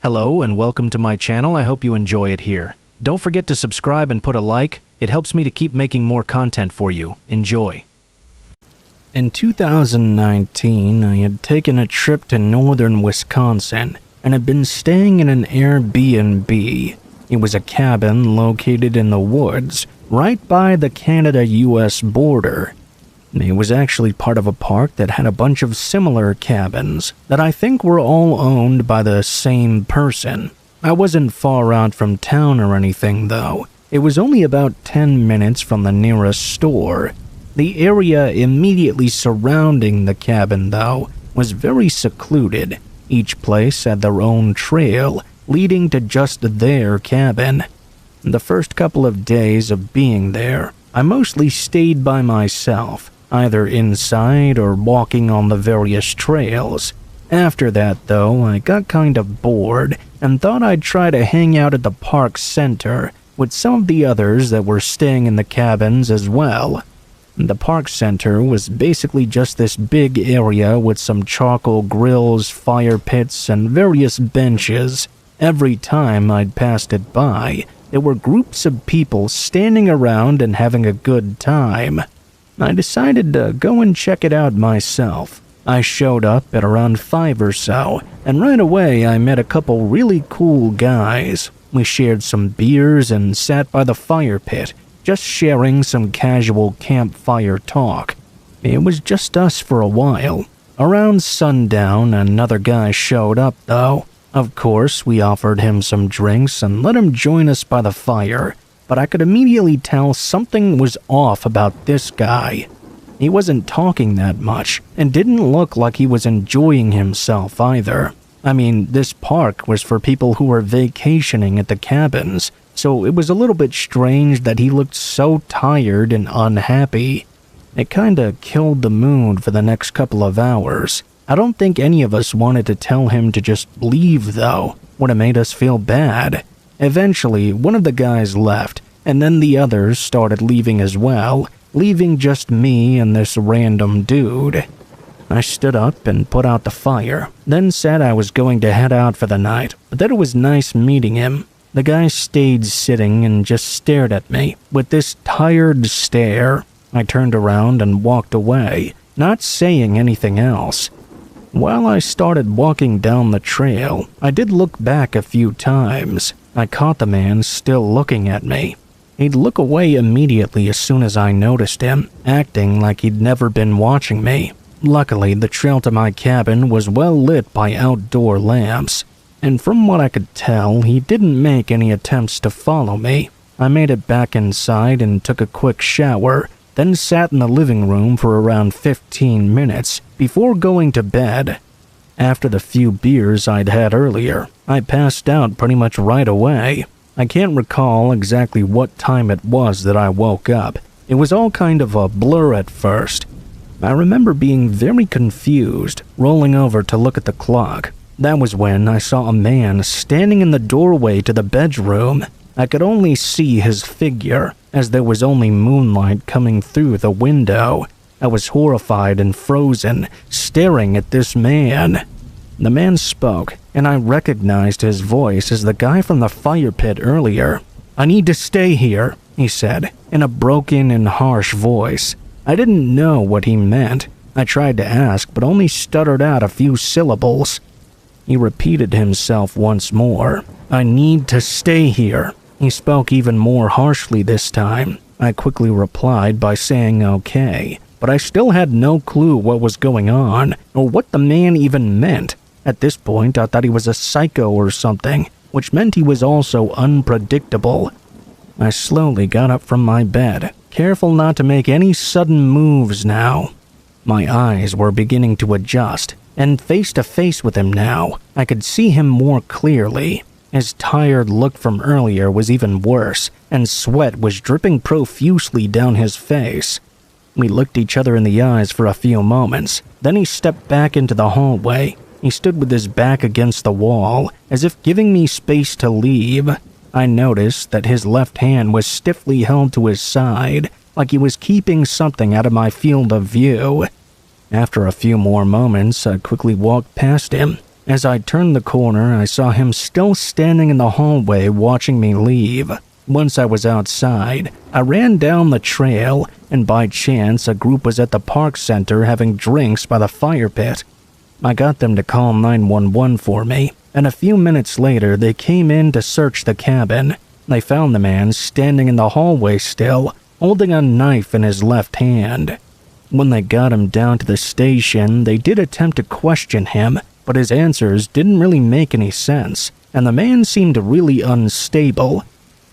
Hello and welcome to my channel. I hope you enjoy it here. Don't forget to subscribe and put a like. It helps me to keep making more content for you. Enjoy. In 2019, I had taken a trip to northern Wisconsin and had been staying in an Airbnb. It was a cabin located in the woods, right by the Canada-US border. It was actually part of a park that had a bunch of similar cabins that I think were all owned by the same person. I wasn't far out from town or anything though. It was only about 10 minutes from the nearest store. The area immediately surrounding the cabin though was very secluded. Each place had their own trail leading to just their cabin. The first couple of days of being there, I mostly stayed by myself, either inside or walking on the various trails. After that, though, I got kind of bored and thought I'd try to hang out at the park center with some of the others that were staying in the cabins as well. The park center was basically just this big area with some charcoal grills, fire pits, and various benches. Every time I'd passed it by, there were groups of people standing around and having a good time. I decided to go and check it out myself. I showed up at around 5 or so, and right away I met a couple really cool guys. We shared some beers and sat by the fire pit, just sharing some casual campfire talk. It was just us for a while. Around sundown, another guy showed up though. Of course, we offered him some drinks and let him join us by the fire. But I could immediately tell something was off about this guy. He wasn't talking that much, and didn't look like he was enjoying himself either. I mean, this park was for people who were vacationing at the cabins, so it was a little bit strange that he looked so tired and unhappy. It kinda killed the mood for the next couple of hours. I don't think any of us wanted to tell him to just leave though. Would have made us feel bad. Eventually, one of the guys left, and then the others started leaving as well, leaving just me and this random dude. I stood up and put out the fire, then said I was going to head out for the night, but that it was nice meeting him. The guy stayed sitting and just stared at me with this tired stare. I turned around and walked away, not saying anything else. While I started walking down the trail, I did look back a few times. I caught the man still looking at me. He'd look away immediately as soon as I noticed him, acting like he'd never been watching me. Luckily, the trail to my cabin was well lit by outdoor lamps, and from what I could tell, he didn't make any attempts to follow me. I made it back inside and took a quick shower, then sat in the living room for around 15 minutes before going to bed. After the few beers I'd had earlier, I passed out pretty much right away. I can't recall exactly what time it was that I woke up. It was all kind of a blur at first. I remember being very confused, rolling over to look at the clock. That was when I saw a man standing in the doorway to the bedroom. I could only see his figure, as there was only moonlight coming through the window. I was horrified and frozen, staring at this man. The man spoke, and I recognized his voice as the guy from the fire pit earlier. "I need to stay here," he said, in a broken and harsh voice. I didn't know what he meant. I tried to ask, but only stuttered out a few syllables. He repeated himself once more. "I need to stay here." He spoke even more harshly this time. I quickly replied by saying okay, but I still had no clue what was going on, or what the man even meant. At this point, I thought he was a psycho or something, which meant he was also unpredictable. I slowly got up from my bed, careful not to make any sudden moves now. My eyes were beginning to adjust, and face to face with him now, I could see him more clearly. His tired look from earlier was even worse, and sweat was dripping profusely down his face. We looked each other in the eyes for a few moments, then he stepped back into the hallway. He stood with his back against the wall, as if giving me space to leave. I noticed that his left hand was stiffly held to his side, like he was keeping something out of my field of view. After a few more moments, I quickly walked past him, As I turned the corner, I saw him still standing in the hallway watching me leave. Once I was outside, I ran down the trail, and by chance a group was at the park center having drinks by the fire pit. I got them to call 911 for me, and a few minutes later they came in to search the cabin. They found the man standing in the hallway still, holding a knife in his left hand. When they got him down to the station, they did attempt to question him, but his answers didn't really make any sense, and the man seemed really unstable.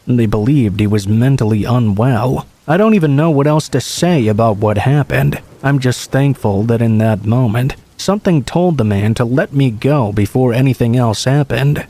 They believed he was mentally unwell. I don't even know what else to say about what happened. I'm just thankful that in that moment, something told the man to let me go before anything else happened.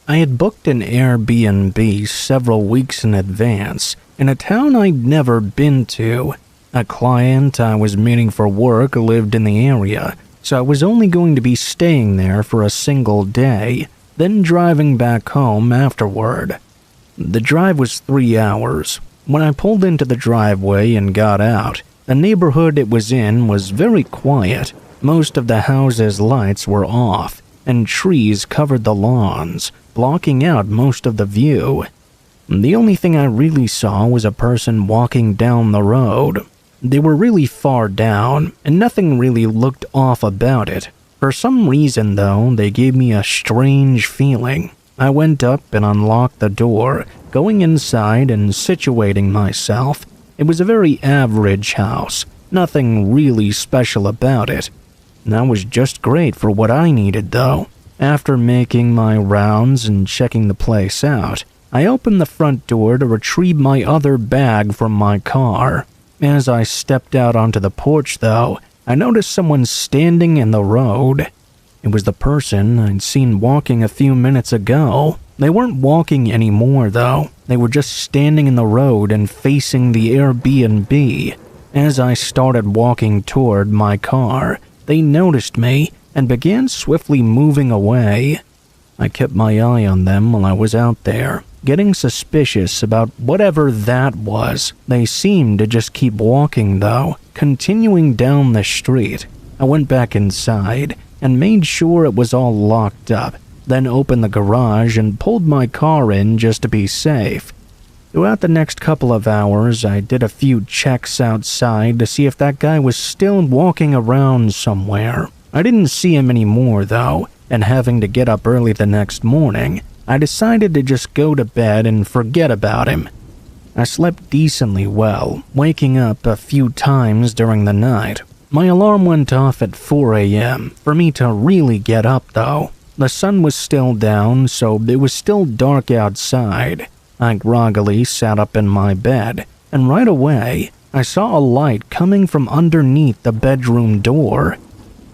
I had booked an Airbnb several weeks in advance in a town I'd never been to. A client I was meeting for work lived in the area, so I was only going to be staying there for a single day, then driving back home afterward. The drive was 3 hours. When I pulled into the driveway and got out, the neighborhood it was in was very quiet. Most of the houses' lights were off, and trees covered the lawns, blocking out most of the view. The only thing I really saw was a person walking down the road. They were really far down, and nothing really looked off about it. For some reason, though, they gave me a strange feeling. I went up and unlocked the door, going inside and situating myself. It was a very average house, nothing really special about it. That was just great for what I needed, though. After making my rounds and checking the place out, I opened the front door to retrieve my other bag from my car. As I stepped out onto the porch, though, I noticed someone standing in the road. It was the person I'd seen walking a few minutes ago. They weren't walking anymore, though. They were just standing in the road and facing the Airbnb. As I started walking toward my car, they noticed me and began swiftly moving away. I kept my eye on them while I was out there, getting suspicious about whatever that was. They seemed to just keep walking, though, continuing down the street. I went back inside and made sure it was all locked up, then opened the garage and pulled my car in just to be safe. Throughout the next couple of hours, I did a few checks outside to see if that guy was still walking around somewhere. I didn't see him anymore, though, and having to get up early the next morning, I decided to just go to bed and forget about him. I slept decently well, waking up a few times during the night. My alarm went off at 4 a.m. for me to really get up, though. The sun was still down, so it was still dark outside. I groggily sat up in my bed, and right away, I saw a light coming from underneath the bedroom door.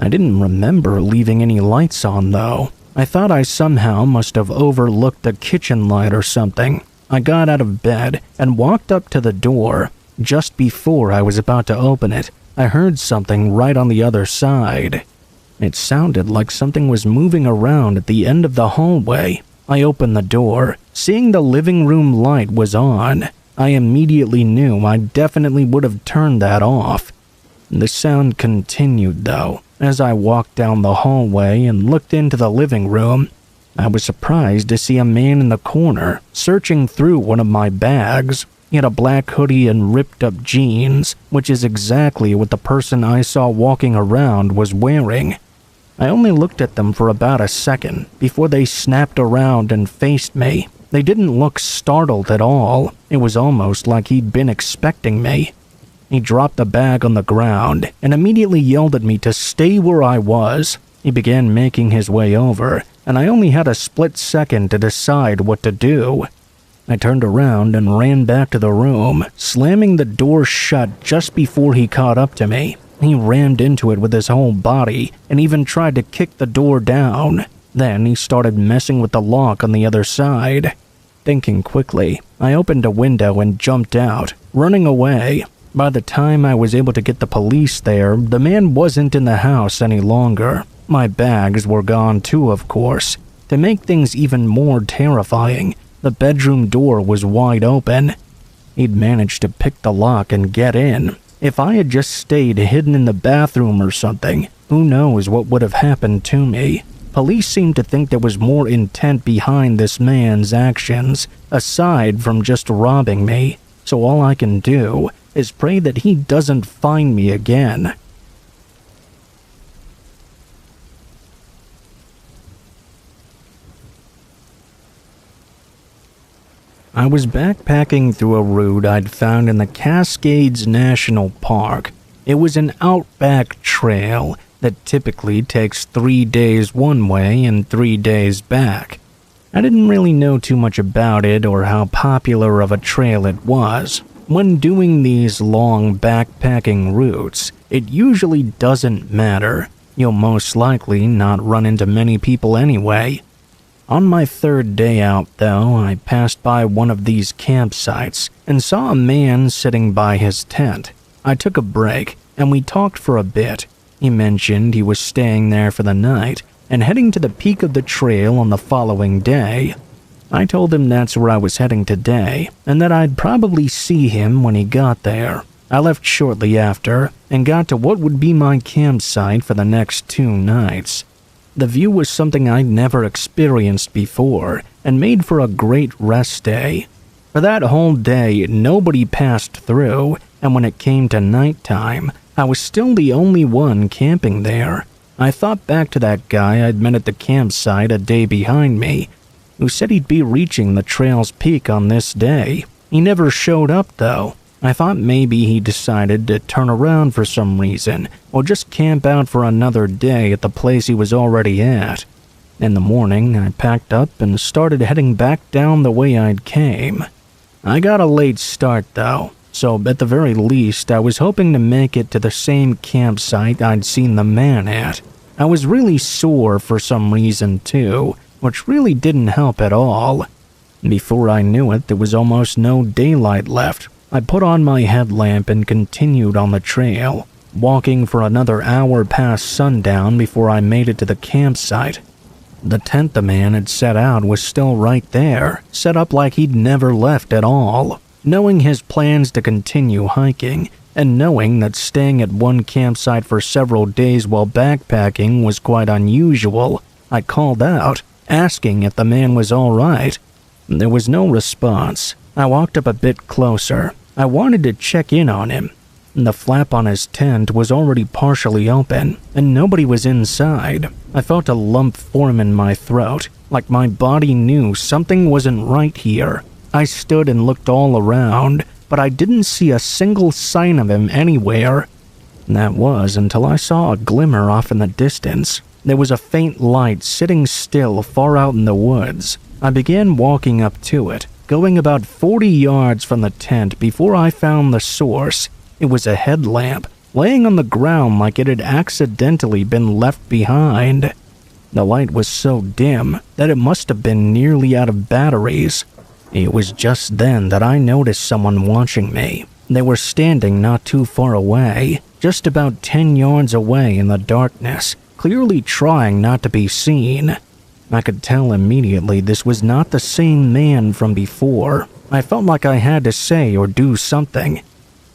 I didn't remember leaving any lights on, though. I thought I somehow must have overlooked the kitchen light or something. I got out of bed and walked up to the door. Just before I was about to open it, I heard something right on the other side. It sounded like something was moving around at the end of the hallway. I opened the door. Seeing the living room light was on, I immediately knew I definitely would have turned that off. The sound continued, though. As I walked down the hallway and looked into the living room, I was surprised to see a man in the corner, searching through one of my bags. He had a black hoodie and ripped-up jeans, which is exactly what the person I saw walking around was wearing. I only looked at them for about a second before they snapped around and faced me. They didn't look startled at all. It was almost like he'd been expecting me. He dropped the bag on the ground and immediately yelled at me to stay where I was. He began making his way over, and I only had a split second to decide what to do. I turned around and ran back to the room, slamming the door shut just before he caught up to me. He rammed into it with his whole body and even tried to kick the door down. Then he started messing with the lock on the other side. Thinking quickly, I opened a window and jumped out, running away. By the time I was able to get the police there, the man wasn't in the house any longer. My bags were gone too, of course. To make things even more terrifying, the bedroom door was wide open. He'd managed to pick the lock and get in. If I had just stayed hidden in the bathroom or something, who knows what would have happened to me. Police seemed to think there was more intent behind this man's actions, aside from just robbing me, so all I can do is pray that he doesn't find me again. I was backpacking through a route I'd found in the Cascades National Park. It was an outback trail that typically takes 3 days one way and 3 days back. I didn't really know too much about it or how popular of a trail it was. When doing these long backpacking routes, it usually doesn't matter. You'll most likely not run into many people anyway. On my 3rd day out, though, I passed by one of these campsites and saw a man sitting by his tent. I took a break, and we talked for a bit. He mentioned he was staying there for the night and heading to the peak of the trail on the following day. I told him that's where I was heading today, and that I'd probably see him when he got there. I left shortly after, and got to what would be my campsite for the next 2 nights. The view was something I'd never experienced before, and made for a great rest day. For that whole day, nobody passed through, and when it came to nighttime, I was still the only one camping there. I thought back to that guy I'd met at the campsite a day behind me, who said he'd be reaching the trail's peak on this day. He never showed up, though. I thought maybe he decided to turn around for some reason, or just camp out for another day at the place he was already at. In the morning, I packed up and started heading back down the way I'd came. I got a late start, though, so at the very least, I was hoping to make it to the same campsite I'd seen the man at. I was really sore for some reason, too, which really didn't help at all. Before I knew it, there was almost no daylight left. I put on my headlamp and continued on the trail, walking for another hour past sundown before I made it to the campsite. The tent the man had set out was still right there, set up like he'd never left at all. Knowing his plans to continue hiking, and knowing that staying at one campsite for several days while backpacking was quite unusual, I called out, asking if the man was all right. There was no response. I walked up a bit closer. I wanted to check in on him. The flap on his tent was already partially open, and nobody was inside. I felt a lump form in my throat, like my body knew something wasn't right here. I stood and looked all around, but I didn't see a single sign of him anywhere. That was until I saw a glimmer off in the distance. There was a faint light sitting still far out in the woods. I began walking up to it, going about 40 yards from the tent before I found the source. It was a headlamp, laying on the ground like it had accidentally been left behind. The light was so dim that it must have been nearly out of batteries. It was just then that I noticed someone watching me. They were standing not too far away, just about 10 yards away in the darkness, clearly trying not to be seen. I could tell immediately this was not the same man from before. I felt like I had to say or do something.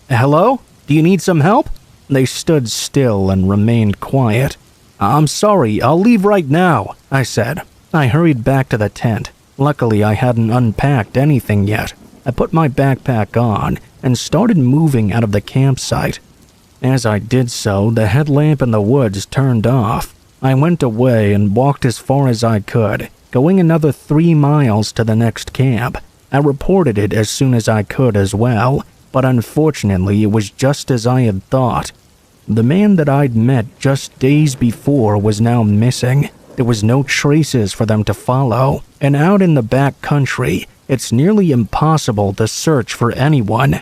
"Hello? Do you need some help?" They stood still and remained quiet. "I'm sorry, I'll leave right now," I said. I hurried back to the tent. Luckily, I hadn't unpacked anything yet. I put my backpack on and started moving out of the campsite. As I did so, the headlamp in the woods turned off. I went away and walked as far as I could, going another 3 miles to the next camp. I reported it as soon as I could as well, but unfortunately it was just as I had thought. The man that I'd met just days before was now missing. There was no traces for them to follow, and out in the back country, it's nearly impossible to search for anyone.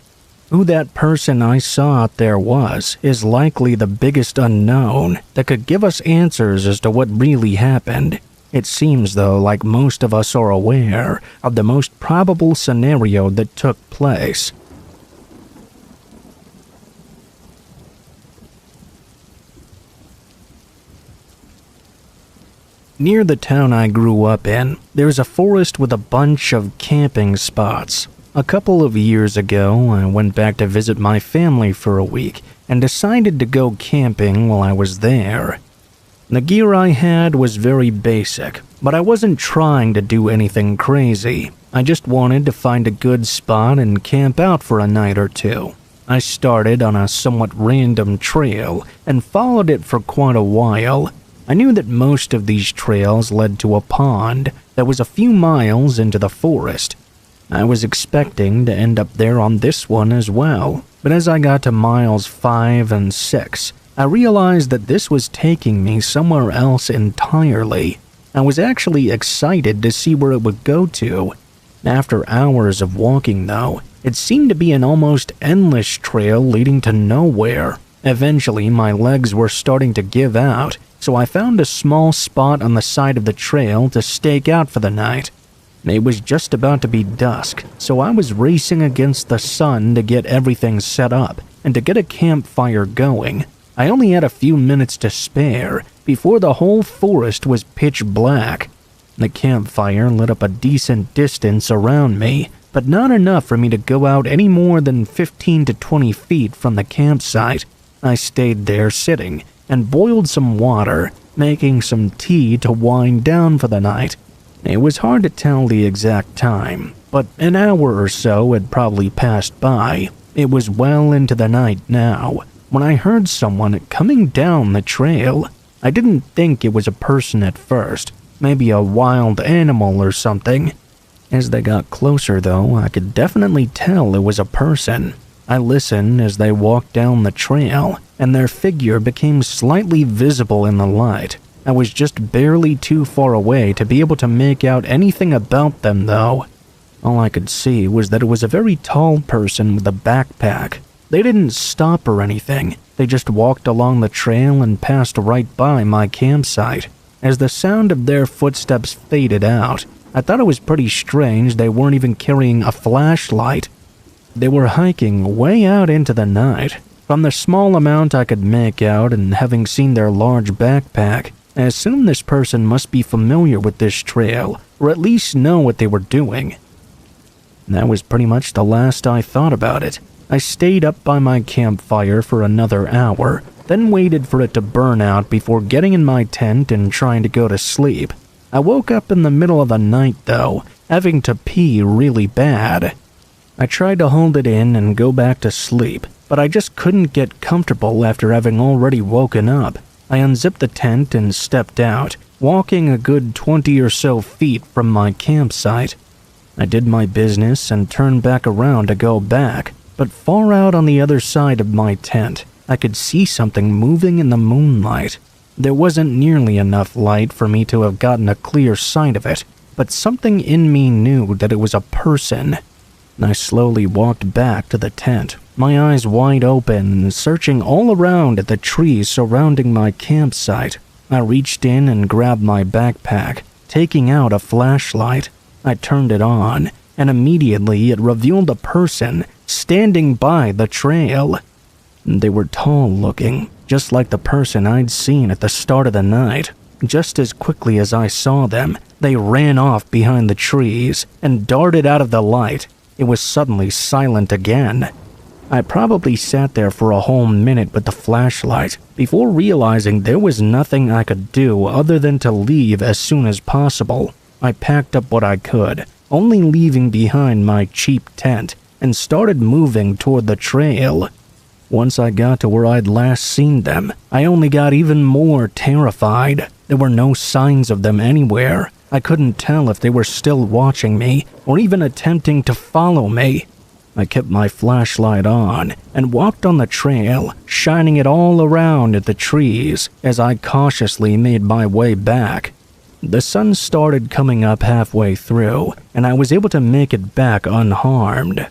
Who that person I saw out there was is likely the biggest unknown that could give us answers as to what really happened. It seems, though, like most of us are aware of the most probable scenario that took place. Near the town I grew up in, there's a forest with a bunch of camping spots. A couple of years ago, I went back to visit my family for a week and decided to go camping while I was there. The gear I had was very basic, but I wasn't trying to do anything crazy. I just wanted to find a good spot and camp out for a night or two. I started on a somewhat random trail and followed it for quite a while. I knew that most of these trails led to a pond that was a few miles into the forest. I was expecting to end up there on this one as well, but as I got to miles 5 and 6, I realized that this was taking me somewhere else entirely. I was actually excited to see where it would go to. After hours of walking, though, it seemed to be an almost endless trail leading to nowhere. Eventually, my legs were starting to give out, so I found a small spot on the side of the trail to stake out for the night. It was just about to be dusk, so I was racing against the sun to get everything set up and to get a campfire going. I only had a few minutes to spare before the whole forest was pitch black. The campfire lit up a decent distance around me, but not enough for me to go out any more than 15 to 20 feet from the campsite. I stayed there sitting and boiled some water, making some tea to wind down for the night. It was hard to tell the exact time, but an hour or so had probably passed by. It was well into the night now when I heard someone coming down the trail. I didn't think it was a person at first, maybe a wild animal or something. As they got closer, though, I could definitely tell it was a person. I listened as they walked down the trail, and their figure became slightly visible in the light. I was just barely too far away to be able to make out anything about them, though. All I could see was that it was a very tall person with a backpack. They didn't stop or anything. They just walked along the trail and passed right by my campsite. As the sound of their footsteps faded out, I thought it was pretty strange they weren't even carrying a flashlight. They were hiking way out into the night. From the small amount I could make out and having seen their large backpack, I assumed this person must be familiar with this trail, or at least know what they were doing. That was pretty much the last I thought about it. I stayed up by my campfire for another hour, then waited for it to burn out before getting in my tent and trying to go to sleep. I woke up in the middle of the night, though, having to pee really bad. I tried to hold it in and go back to sleep, but I just couldn't get comfortable after having already woken up. I unzipped the tent and stepped out, walking a good 20 or so feet from my campsite. I did my business and turned back around to go back, but far out on the other side of my tent, I could see something moving in the moonlight. There wasn't nearly enough light for me to have gotten a clear sight of it, but something in me knew that it was a person. I slowly walked back to the tent, my eyes wide open and searching all around at the trees surrounding my campsite. I reached in and grabbed my backpack, taking out a flashlight. I turned it on, and immediately it revealed a person standing by the trail. They were tall-looking, just like the person I'd seen at the start of the night. Just as quickly as I saw them, they ran off behind the trees and darted out of the light. It was suddenly silent again. I probably sat there for a whole minute with the flashlight before realizing there was nothing I could do other than to leave as soon as possible. I packed up what I could, only leaving behind my cheap tent, and started moving toward the trail. Once I got to where I'd last seen them, I only got even more terrified. There were no signs of them anywhere. I couldn't tell if they were still watching me or even attempting to follow me. I kept my flashlight on and walked on the trail, shining it all around at the trees as I cautiously made my way back. The sun started coming up halfway through, and I was able to make it back unharmed.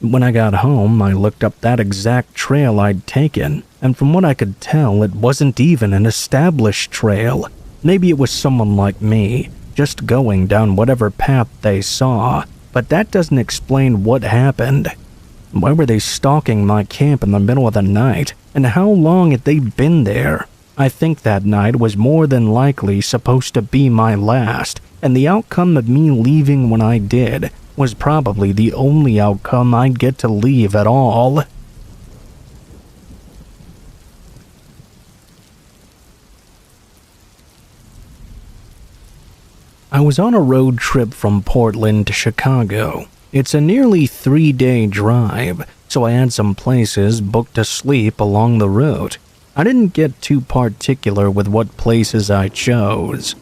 When I got home, I looked up that exact trail I'd taken, and from what I could tell, it wasn't even an established trail. Maybe it was someone like me, just going down whatever path they saw, but that doesn't explain what happened. Why were they stalking my camp in the middle of the night, and how long had they been there? I think that night was more than likely supposed to be my last, and the outcome of me leaving when I did was probably the only outcome I'd get to leave at all. I was on a road trip from Portland to Chicago. It's a nearly 3-day drive, so I had some places booked to sleep along the route. I didn't get too particular with what places I chose.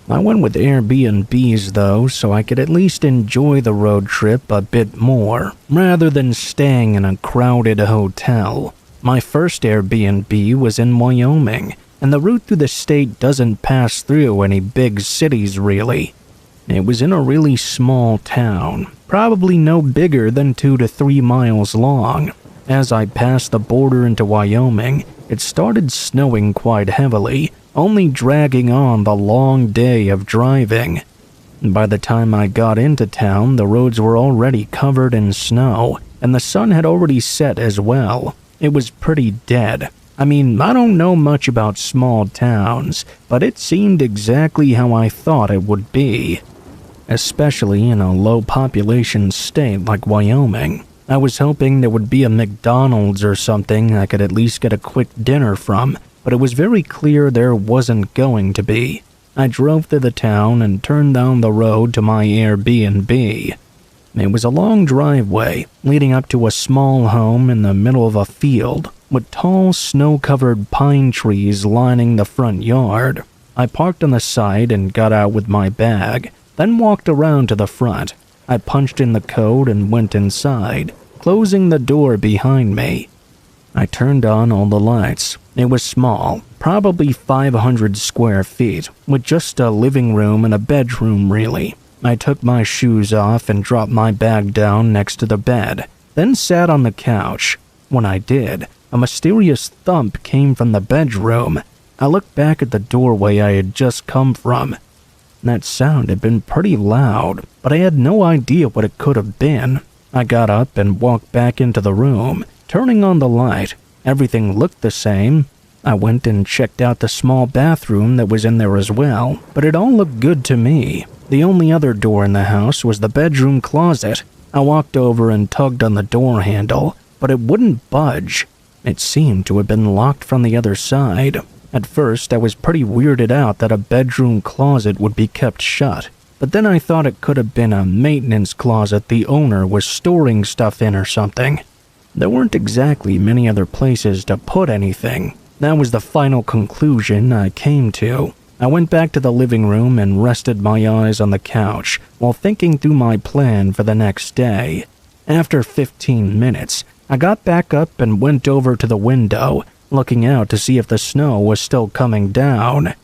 I went with Airbnbs though, so I could at least enjoy the road trip a bit more, rather than staying in a crowded hotel. My first Airbnb was in Wyoming, and the route through the state doesn't pass through any big cities really. It was in a really small town, probably no bigger than 2 to 3 miles long. As I passed the border into Wyoming, it started snowing quite heavily, only dragging on the long day of driving. By the time I got into town, the roads were already covered in snow, and the sun had already set as well. It was pretty dead. I mean, I don't know much about small towns, but it seemed exactly how I thought it would be. Especially in a low-population state like Wyoming. I was hoping there would be a McDonald's or something I could at least get a quick dinner from, but it was very clear there wasn't going to be. I drove through the town and turned down the road to my Airbnb. It was a long driveway leading up to a small home in the middle of a field with tall snow-covered pine trees lining the front yard. I parked on the side and got out with my bag, then walked around to the front. I punched in the code and went inside, closing the door behind me. I turned on all the lights. It was small, probably 500 square feet, with just a living room and a bedroom really. I took my shoes off and dropped my bag down next to the bed, then sat on the couch. When I did, a mysterious thump came from the bedroom. I looked back at the doorway I had just come from. That sound had been pretty loud, but I had no idea what it could have been. I got up and walked back into the room, turning on the light. Everything looked the same. I went and checked out the small bathroom that was in there as well, but it all looked good to me. The only other door in the house was the bedroom closet. I walked over and tugged on the door handle, but it wouldn't budge. It seemed to have been locked from the other side. At first, I was pretty weirded out that a bedroom closet would be kept shut, but then I thought it could have been a maintenance closet the owner was storing stuff in or something. There weren't exactly many other places to put anything. That was the final conclusion I came to. I went back to the living room and rested my eyes on the couch while thinking through my plan for the next day. After 15 minutes, I got back up and went over to the window, looking out to see if the snow was still coming down.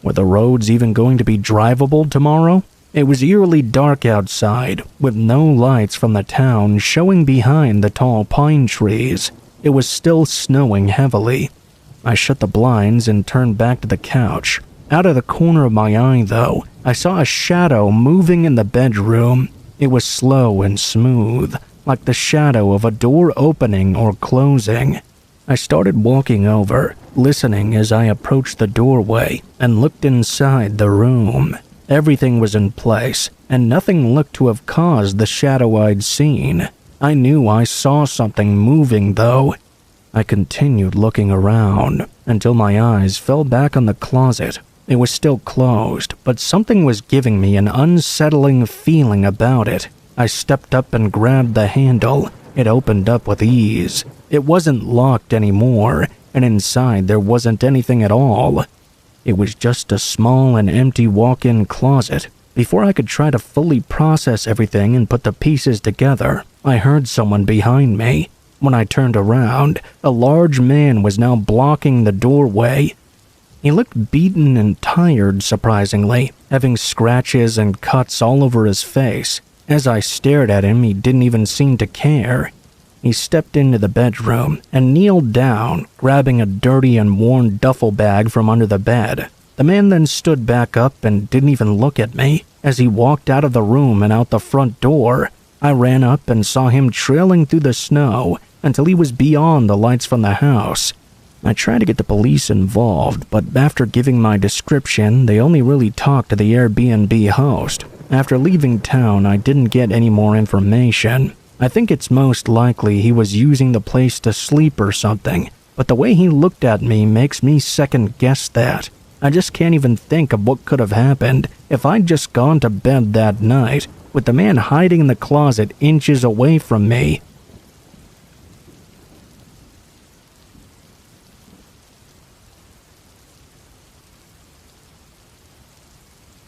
Were the roads even going to be drivable tomorrow? It was eerily dark outside, with no lights from the town showing behind the tall pine trees. It was still snowing heavily. I shut the blinds and turned back to the couch. Out of the corner of my eye, though, I saw a shadow moving in the bedroom. It was slow and smooth, like the shadow of a door opening or closing. I started walking over, listening as I approached the doorway and looked inside the room. Everything was in place, and nothing looked to have caused the shadow I'd seen. I knew I saw something moving, though. I continued looking around until my eyes fell back on the closet. It was still closed, but something was giving me an unsettling feeling about it. I stepped up and grabbed the handle. It opened up with ease. It wasn't locked anymore, and inside there wasn't anything at all. It was just a small and empty walk-in closet. Before I could try to fully process everything and put the pieces together, I heard someone behind me. When I turned around, a large man was now blocking the doorway. He looked beaten and tired, surprisingly, having scratches and cuts all over his face. As I stared at him, he didn't even seem to care. He stepped into the bedroom and kneeled down, grabbing a dirty and worn duffel bag from under the bed. The man then stood back up and didn't even look at me. As he walked out of the room and out the front door, I ran up and saw him trailing through the snow until he was beyond the lights from the house. I tried to get the police involved, but after giving my description, they only really talked to the Airbnb host. After leaving town, I didn't get any more information. I think it's most likely he was using the place to sleep or something, but the way he looked at me makes me second guess that. I just can't even think of what could have happened if I'd just gone to bed that night, with the man hiding in the closet inches away from me.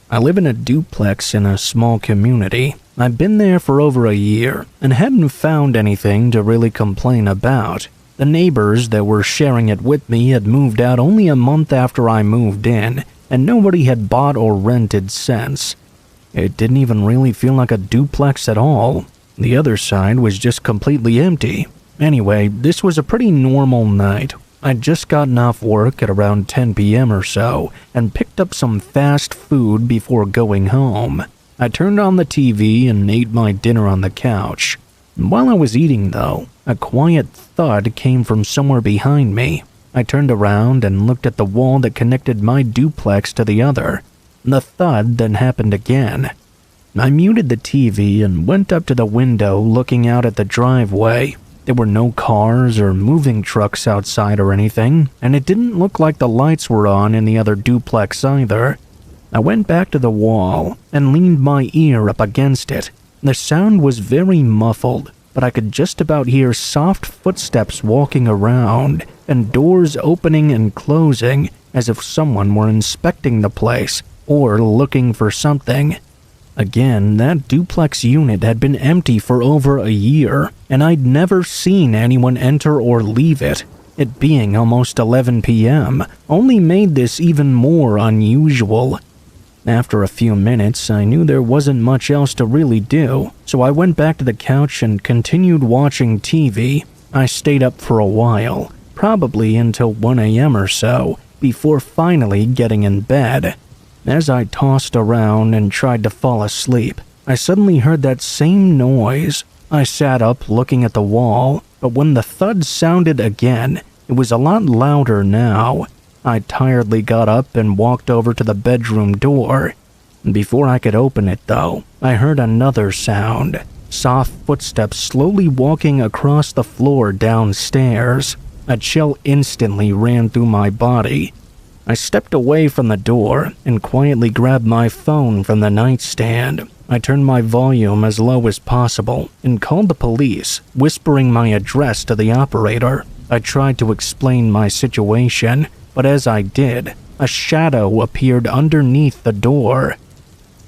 I live in a duplex in a small community. I've been there for over a year and hadn't found anything to really complain about. The neighbors that were sharing it with me had moved out only a month after I moved in, and nobody had bought or rented since. It didn't even really feel like a duplex at all. The other side was just completely empty. Anyway, this was a pretty normal night. I'd just gotten off work at around 10 p.m. or so and picked up some fast food before going home. I turned on the TV and ate my dinner on the couch. While I was eating, though, a quiet thud came from somewhere behind me. I turned around and looked at the wall that connected my duplex to the other. The thud then happened again. I muted the TV and went up to the window looking out at the driveway. There were no cars or moving trucks outside or anything, and it didn't look like the lights were on in the other duplex either. I went back to the wall and leaned my ear up against it. The sound was very muffled, but I could just about hear soft footsteps walking around and doors opening and closing as if someone were inspecting the place or looking for something. Again, that duplex unit had been empty for over a year, and I'd never seen anyone enter or leave it. It being almost 11 p.m. only made this even more unusual. After a few minutes, I knew there wasn't much else to really do, so I went back to the couch and continued watching TV. I stayed up for a while, probably until 1 a.m. or so, before finally getting in bed. As I tossed around and tried to fall asleep, I suddenly heard that same noise. I sat up looking at the wall, but when the thud sounded again, it was a lot louder now. I tiredly got up and walked over to the bedroom door. Before I could open it, though, I heard another sound. Soft footsteps slowly walking across the floor downstairs. A chill instantly ran through my body. I stepped away from the door and quietly grabbed my phone from the nightstand. I turned my volume as low as possible and called the police, whispering my address to the operator. I tried to explain my situation, but as I did, a shadow appeared underneath the door.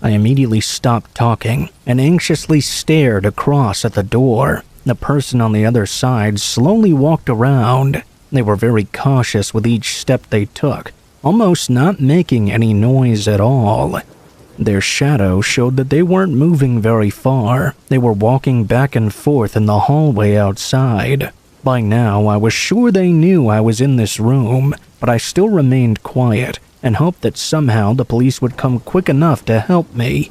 I immediately stopped talking and anxiously stared across at the door. The person on the other side slowly walked around. They were very cautious with each step they took, almost not making any noise at all. Their shadow showed that they weren't moving very far. They were walking back and forth in the hallway outside. By now, I was sure they knew I was in this room, but I still remained quiet and hoped that somehow the police would come quick enough to help me.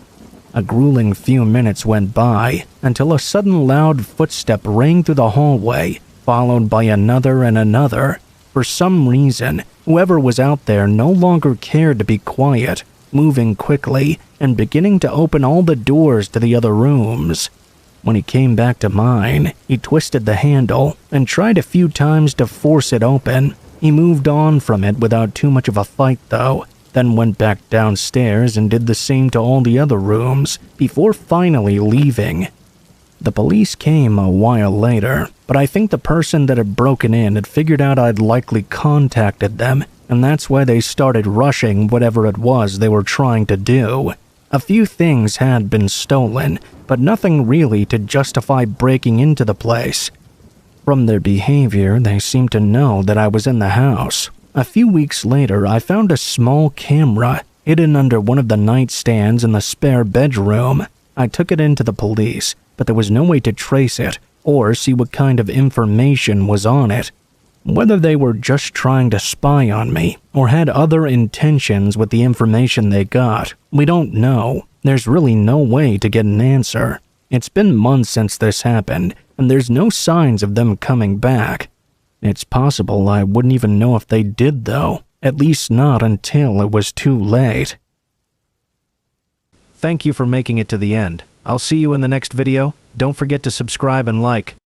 A grueling few minutes went by until a sudden loud footstep rang through the hallway, followed by another and another. For some reason, whoever was out there no longer cared to be quiet, moving quickly and beginning to open all the doors to the other rooms. When he came back to mine, he twisted the handle and tried a few times to force it open. He moved on from it without too much of a fight, though, then went back downstairs and did the same to all the other rooms before finally leaving. The police came a while later, but I think the person that had broken in had figured out I'd likely contacted them, and that's why they started rushing whatever it was they were trying to do. A few things had been stolen, but nothing really to justify breaking into the place. From their behavior, they seemed to know that I was in the house. A few weeks later, I found a small camera hidden under one of the nightstands in the spare bedroom. I took it into the police, but there was no way to trace it or see what kind of information was on it. Whether they were just trying to spy on me or had other intentions with the information they got, we don't know. There's really no way to get an answer. It's been months since this happened, and there's no signs of them coming back. It's possible I wouldn't even know if they did, though, at least not until it was too late. Thank you for making it to the end. I'll see you in the next video. Don't forget to subscribe and like.